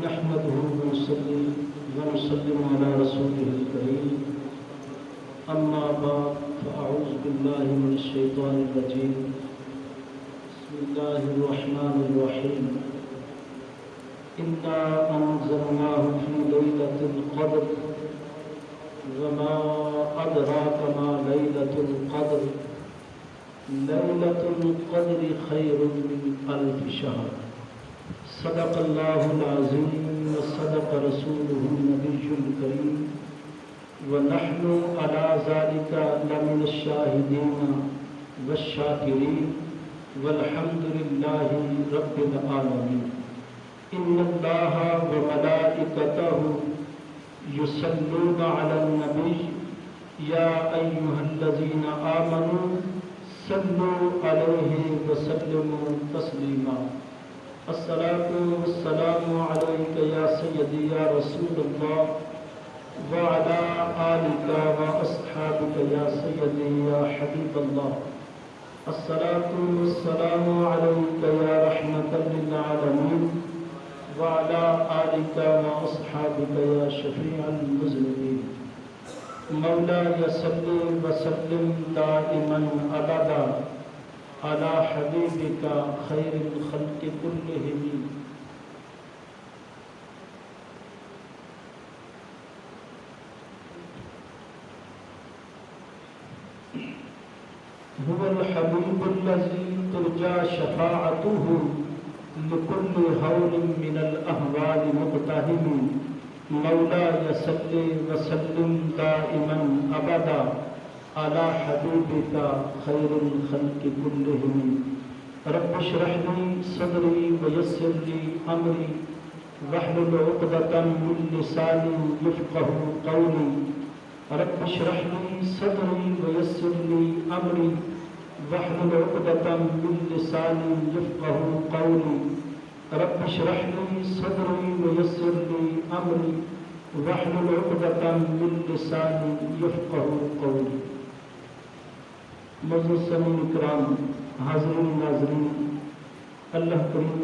نحمده ونصلي ونسلم على رسوله الكريم أما بعد فأعوذ بالله من الشيطان الرجيم بسم الله الرحمن الرحيم إنا أنزلناه في ليلة القدر وما أدراك ما ليلة القدر ليلة القدر خير من ألف شهر صدق الله العظيم وصدق رسوله النبي الكريم ونحن على ذلك لمن الشاهدين والشاكرين والحمد لله رب العالمين إن الله وملائكته يصلون على النبي يا أيها الذين آمنوا صلوا عليه وسلموا تسليما الصلاة والسلام عليك يا سيدي يا رسول الله وعلى آلك وأصحابك يا سيدي يا حبيب الله الصلاة والسلام عليك يا رحمة للعالمين وعلى آلك وأصحابك يا شفيع المذنبين مولاي صل وسلم دائما أبدا على حبيبك خير الخلق كلهم هو الحبيب الذي ترجى شفاعته لكل هول من الأهوال مقتحم مولاي صل وسلم دائما أبدا على حبيبك خير الخلق كلهم رب اشرح لي صدري ويسر لي أمري واحلل عقدة من لساني يفقه قولي رب اشرح لي صدري ويسر لي أمري واحلل عقدة من لساني يفقه قولي رب اشرح لي صدري ويسر لي أمري واحلل عقدة من لساني يفقه قولي معزز سامعین کرام، حاضرین ناظرین، اللہ کریم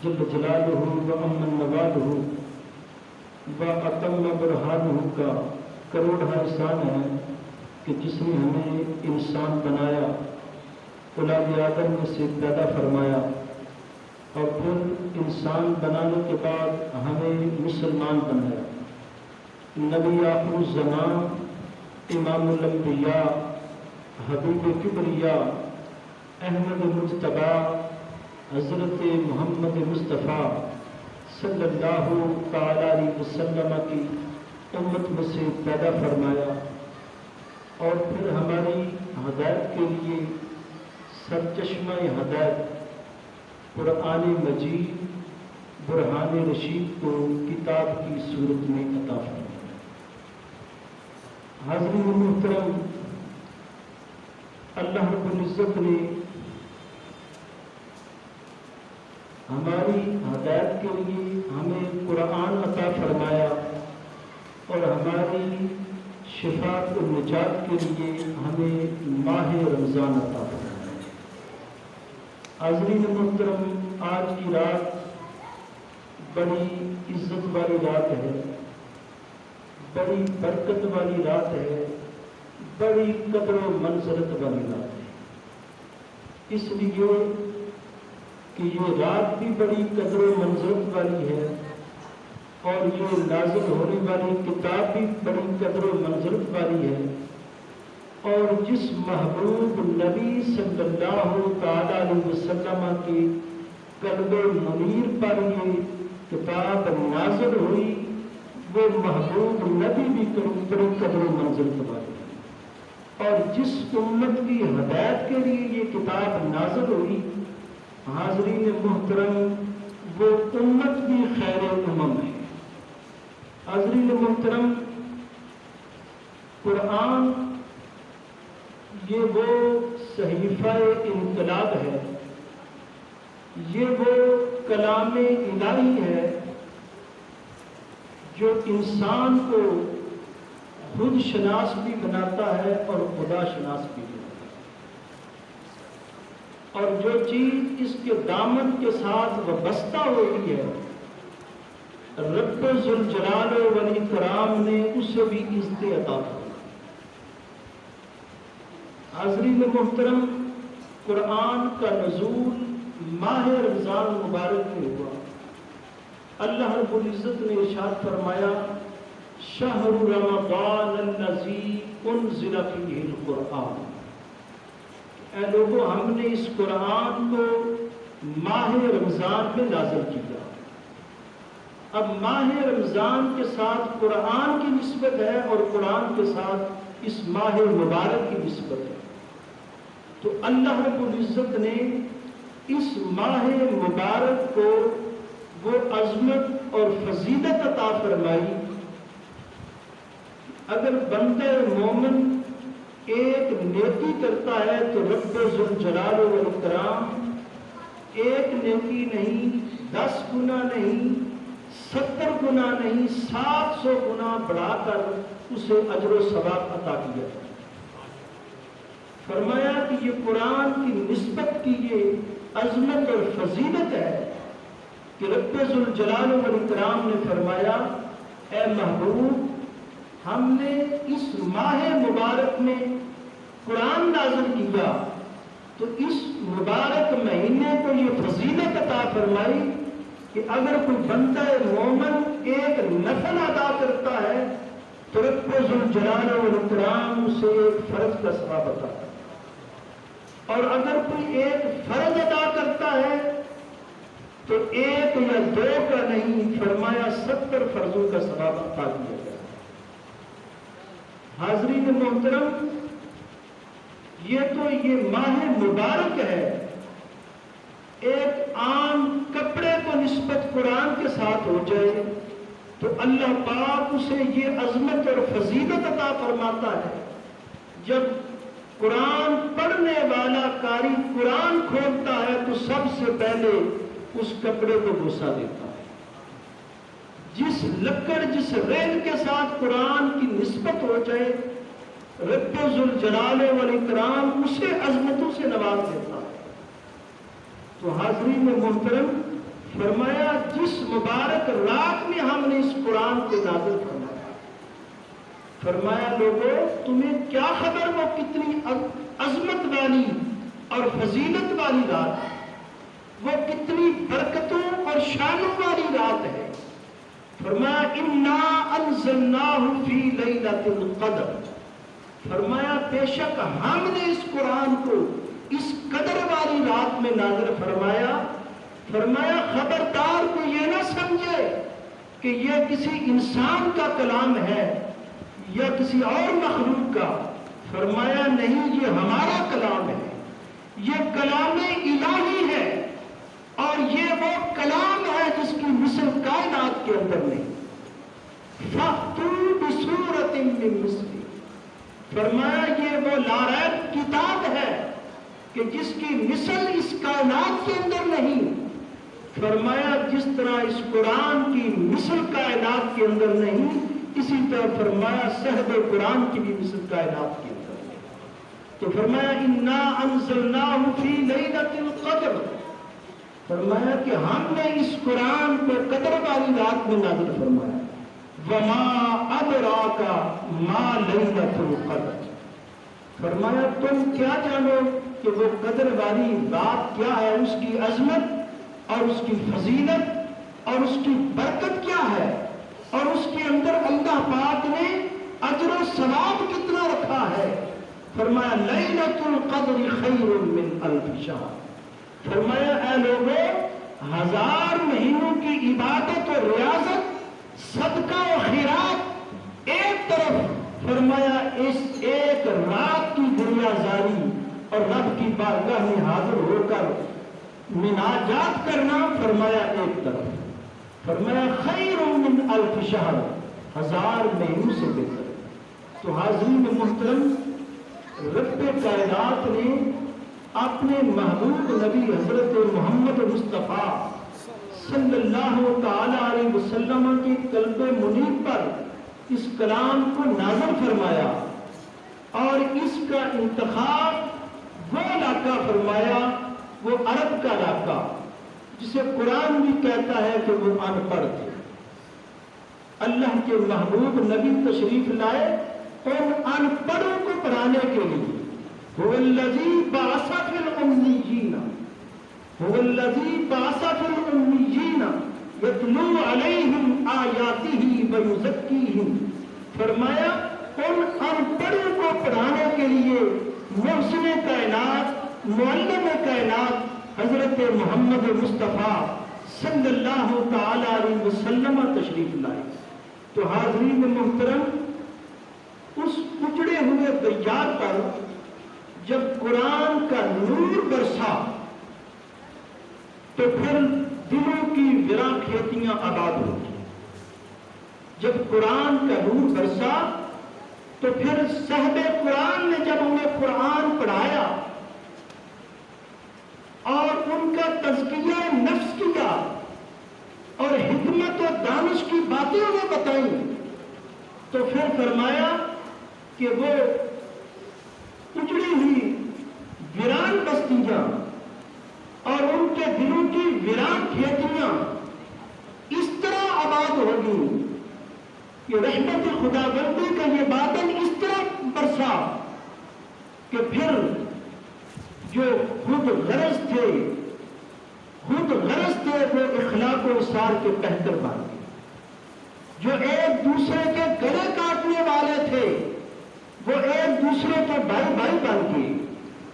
جل جلالہ و امن نوالہ و اتم برہانہ کا کروڑا احسان ہے کہ جس نے ہمیں انسان بنایا، اولاد آدم میں سے پیدا فرمایا اور پھر انسان بنانے کے بعد ہمیں مسلمان بنایا۔ نبی آخر الزمان، امام الانبیاء، حبیب کبریا، احمد مجتبی، حضرت محمد مصطفیٰ صلی اللہ تعالی علیہ وسلم کی امت میں سے پیدا فرمایا اور پھر ہماری ہدایت کے لیے سرچشمہ ہدایت قرآن مجید برہان رشید کو کتاب کی صورت میں عطا فرمایا۔ حاضرین محترم، اللہ رب العزت نے ہماری ہدایت کے لیے ہمیں قرآن عطا فرمایا اور ہماری شفاعت و نجات کے لیے ہمیں ماہ رمضان عطا فرمایا۔ حاضرین محترم، آج کی رات بڑی عزت والی رات ہے، بڑی برکت والی رات ہے، بڑی قدر و منزلت والی رات ہے، اس لیے کہ یہ رات بھی بڑی قدر و منزلت والی ہے اور یہ نازل ہونے والی کتاب بھی بڑی قدر و منزلت والی ہے، اور جس محبوب نبی صلی اللہ تعالی علیہ وسلم کی قلب منیر پر یہ کتاب نازل ہوئی، وہ محبوب نبی بھی بڑی قدر و منزلت والی ہے، اور جس امت کی ہدایت کے لیے یہ کتاب نازل ہوئی، حاضرین محترم، وہ امت بھی خیر الامم ہے۔ حاضرین محترم، قرآن یہ وہ صحیفہ انقلاب ہے، یہ وہ کلام الہی ہے جو انسان کو خود شناس بھی بناتا ہے اور خدا شناس بھی بناتا ہے، اور جو چیز اس کے دامن کے ساتھ وابستہ ہوتی ہے رب ذوالجلال والاکرام نے اسے بھی عزت عطا کی۔ حاضرین محترم، قرآن کا نزول ماہ رمضان مبارک میں ہوا۔ اللہ رب العزت نے ارشاد فرمایا شہر رمضان الذی انزل فیہ القرآن، اے لوگوں ہم نے اس قرآن کو ماہ رمضان میں نازل کیا۔ اب ماہ رمضان کے ساتھ قرآن کی نسبت ہے اور قرآن کے ساتھ اس ماہ مبارک کی نسبت ہے، تو اللہ رب العزت نے اس ماہ مبارک کو وہ عظمت اور فضیلت عطا فرمائی۔ اگر بندہ مومن ایک نیکی کرتا ہے تو رب ذوالجلال والاکرام ایک نیکی نہیں، 10 گنا نہیں، 70 گنا نہیں، 700 گنا بڑھا کر اسے اجر و ثواب عطا کیا۔ فرمایا کہ یہ قرآن کی نسبت کی یہ عظمت اور فضیلت ہے کہ رب ذوالجلال والاکرام نے فرمایا اے محبوب ہم نے اس ماہ مبارک میں قرآن نازل کیا، تو اس مبارک مہینے کو یہ فضیلت عطا فرمائی کہ اگر کوئی بندہ مومن ایک نفل ادا کرتا ہے تو رب ذوالجلال والاکرام اسے ایک فرض کا ثواب عطا کرتا ہے، اور اگر کوئی ایک فرض ادا کرتا ہے تو 1 یا 2 کا نہیں، فرمایا 70 فرضوں کا ثواب عطا کیا گیا۔ حاضرین محترم، یہ ماہ مبارک ہے، ایک عام کپڑے کو نسبت قرآن کے ساتھ ہو جائے تو اللہ پاک اسے یہ عظمت اور فضیلت عطا فرماتا ہے۔ جب قرآن پڑھنے والا قاری قرآن کھولتا ہے تو سب سے پہلے اس کپڑے کو بوسہ دیتا ہے۔ جس لکڑ جس ریل کے ساتھ قرآن کی نسبت ہو جائے رب ذوالجلال والاکرام اسے عظمتوں سے نواز دیتا ہے۔ تو حاضرین محترم، فرمایا جس مبارک رات میں ہم نے اس قرآن کو نازل فرمایا، فرمایا لوگوں تمہیں کیا خبر وہ کتنی عظمت والی اور فضیلت والی رات ہے، وہ کتنی برکتوں اور شانوں والی رات ہے۔ فرمایا انا انزلناہ فی لیلۃ القدر، فرمایا بے شک ہم نے اس قرآن کو اس قدر والی رات میں نازل فرمایا۔ فرمایا خبردار کو یہ نہ سمجھے کہ یہ کسی انسان کا کلام ہے یا کسی اور مخلوق کا، فرمایا نہیں یہ ہمارا کلام ہے، یہ کلام الہی ہے، اور یہ وہ کلام ہے جس کی مثل کائنات کے اندر نہیں۔ فَأْتُوا بِسُورَةٍ مِّن مِّثْلِهِ، فرمایا یہ وہ لاریب کتاب ہے کہ جس کی مثل اس کائنات کے اندر نہیں۔ فرمایا جس طرح اس قرآن کی مثل کائنات کے اندر نہیں، اسی طرح فرمایا صحب قرآن کی بھی مثل کائنات کے اندر نہیں۔ تو فرمایا انا انزلناہ فی لیلۃ القدر، فرمایا کہ ہم نے اس قرآن کو قدر والی رات میں نازل فرمایا۔ وما ادراک ما لیلۃ القدر، فرمایا تم کیا جانو کہ وہ قدر والی رات کیا ہے، اس کی عظمت اور اس کی فضیلت اور اس کی برکت کیا ہے، اور اس کے اندر اللہ پاک نے اجر و ثواب کتنا رکھا ہے۔ فرمایا لیلۃ القدر خیر من الف شہر، فرمایا اے لوگوں 1000 مہینوں کی عبادت اور ریاضت، صدقہ و خیرات ایک طرف، فرمایا اس ایک رات کی دنیا زاری اور رب کی بارگاہ میں حاضر ہو کر مناجات کرنا، فرمایا ایک طرف، فرمایا خیر من الف شہر، 1000 مہینوں سے بہتر۔ تو حاضرین محترم، رب کائنات نے اپنے محبوب نبی حضرت محمد مصطفیٰ صلی اللہ تعالی علیہ وسلم کے قلب منیب پر اس کلام کو نازل فرمایا، اور اس کا انتخاب وہ علاقہ فرمایا، وہ عرب کا علاقہ جسے قرآن بھی کہتا ہے کہ وہ ان پڑھ تھے۔ اللہ کے محبوب نبی تشریف لائے ان ان پڑھوں کو پڑھانے کے لیے. هو الذی بعث فی الامیین هو الذی بعث فی الامیین یتلو علیہم آیاتہ ویزکیہم. فرمایا ان ان پڑھوں کو پڑھانے کے لیے محسن کائنات معلم کائنات حضرت محمد مصطفیٰ صلی اللہ تعالی علیہ وسلم تشریف لائے. تو حاضرین محترم، اس اجڑے ہوئے دیار پر جب قرآن کا نور برسا تو پھر دلوں کی ویراں کھیتیاں آباد ہوتی. جب قرآن کا نور برسا تو پھر صاحب قرآن نے جب انہیں قرآن پڑھایا اور ان کا تزکیہ نفس کیا اور حکمت و دانش کی باتیں انہیں بتائیں، تو پھر فرمایا کہ وہ اجڑی ہوئی ویران بستیاں اور ان کے دلوں کی ویران کھیتیاں اس طرح آباد ہوگی کہ رحمت خدا بندی کا یہ بادل اس طرح برسا کہ پھر جو خود غرض تھے وہ اخلاق و اصرار کے بہتر بن گئے. جو ایک دوسرے کے گلے کاٹنے والے تھے وہ ایک دوسرے کے بھائی بن گئے.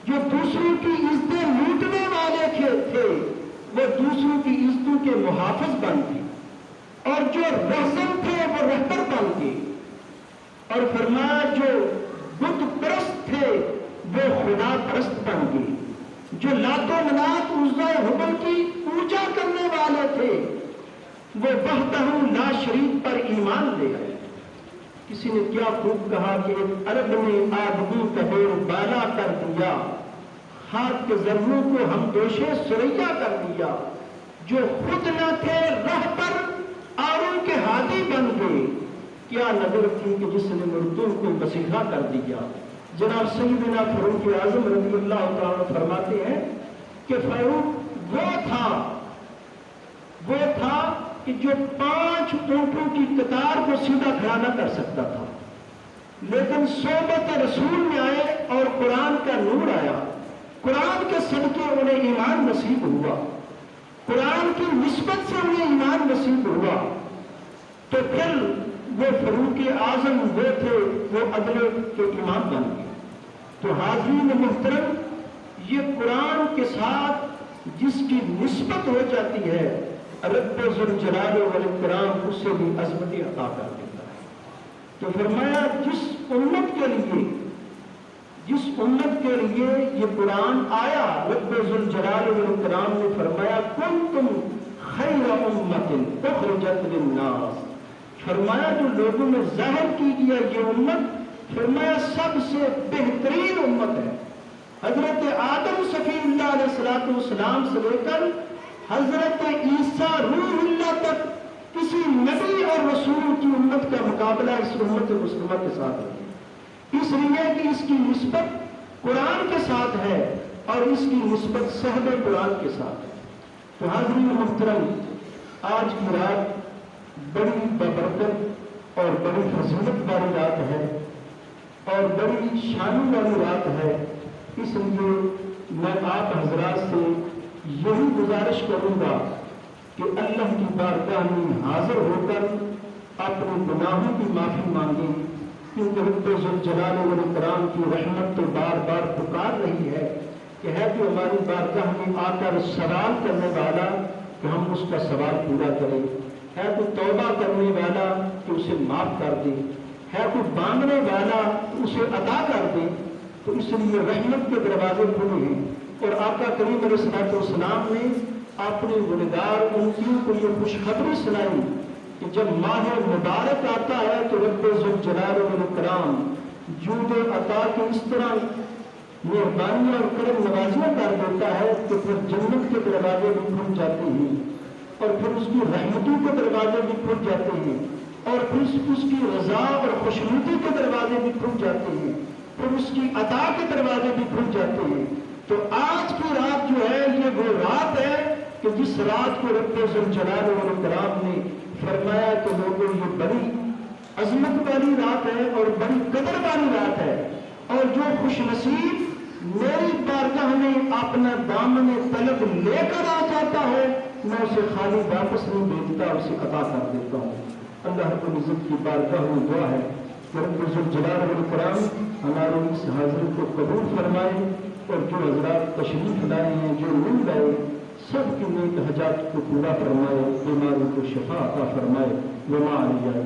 جو دوسروں کی عزتیں لوٹنے والے تھے وہ دوسروں کی عزتوں کے محافظ بن گئے. اور جو رہزن تھے وہ رہبر بن گئے. اور فرمایا جو بت پرست تھے وہ خدا پرست بن گئے. جو لات و منات عزا حبل کی پوجا کرنے والے تھے وہ وحدہ لا شریک پر ایمان لے آئے. کسی نے کیا خوب کہا کہ ایک عرب نے آدمی کا دور بالا کر دیا، ہاتھ کے ذروں کو ہم دوشے سریا کر دیا. جو خود نہ تھے راہ پر اور ان کے ہادی بن گئے. کیا نظر تھی کہ جس نے مردوں کو مسیحا کر دیا. جناب سیدنا فاروق اعظم رضی اللہ تعالیٰ فرماتے ہیں کہ فاروق وہ تھا کہ جو 5 اونٹوں کی قطار کو سیدھا کھڑا نہ کر سکتا تھا، لیکن صحبت رسول میں آئے اور قرآن کا نور آیا. قرآن کے صدقے انہیں ایمان نصیب ہوا، قرآن کی نسبت سے انہیں ایمان نصیب ہوا. تو پھر وہ فاروق اعظم وہ تھے وہ عدل کے امام بن گئے. تو حاضرین محترم، یہ قرآن کے ساتھ جس کی نسبت ہو جاتی ہے رب ذوالجلال والاکرام اس سے بھی عظمتی عطا کر دیتا ہے. تو فرمایا جس امت کے لیے یہ قرآن آیا، رب ذوالجلال والاکرام نے فرمایا کنتم خیر امت اخرجت للناس. فرمایا جو لوگوں میں ظاہر کی گیا یہ امت، فرمایا سب سے بہترین امت ہے. حضرت آدم صفی اللہ علیہ السلام سے لے کر حضرت عیسیٰ روح اللہ تک کسی نبی اور رسول کی امت کا مقابلہ اس امت مسلمہ کے ساتھ ہے. اس لیے کہ اس کی نسبت قرآن کے ساتھ ہے اور اس کی نسبت صحب قرآن کے ساتھ ہے. تو حاضرین محترم، آج کی رات بڑی ببرکت اور بڑی فضیلت والی رات ہے اور بڑی شان والی رات ہے. اس لیے میں آپ حضرات سے یہی گزارش کروں گا کہ اللہ کی بارگاہ میں حاضر ہو کر اپنے گناہوں کی معافی مانگیں، کیونکہ رب ذوالجلال والاکرام کی رحمت تو بار بار پکار رہی ہے کہ ہے تو ہماری بارگاہ میں آ کر سوال کرنے والا کہ ہم اس کا سوال پورا کریں، ہے تو توبہ کرنے والا کہ اسے معاف کر دے، ہے تو مانگنے والا کہ اسے عطا کر دے. تو اس لیے رحمت کے دروازے کھلے ہیں. اور آقا کریم علیہ الصلوۃ والسلام نے اپنے گنہگار امتیوں کو یہ خوشخبری سنائی کہ جب ماہ مبارک آتا ہے تو رب ذوالجلال والاکرام جود عطا کے اس طرح مہربانیاں اور کرم نوازیاں کر دیتا ہے کہ پھر جنت کے دروازے بھی کھل جاتے ہیں اور پھر اس کی رحمتوں کے دروازے بھی کھل جاتے ہیں اور پھر اس کی رضا اور خوشنودی کے دروازے بھی کھل جاتے ہیں، پھر اس کی عطا کے دروازے بھی کھل جاتے ہیں. تو آج کی رات جو ہے یہ وہ رات ہے کہ جس رات کو رب ذوالجلال والاکرام نے فرمایا کہ لوگوں یہ بڑی عظمت والی رات ہے اور بڑی قدر والی رات ہے، اور جو خوش نصیب میری بارگاہ میں اپنا دامن طلب لے کر آ جاتا ہے میں اسے خالی واپس نہیں بھیجتا، اسے عطا کر دیتا ہوں۔ اللہ رب العزت کی بارگاہ میں دعا ہے کہ رب الجلال والاکرام ہمارے اس حاضر کو قبول فرمائے، اور جو حضرات تشریف لائے ہیں، جو مل گئے، سب کی نیک حاجات کو پورا فرمائے، بیماروں کو شفا عطا فرمائے۔ وما علیہ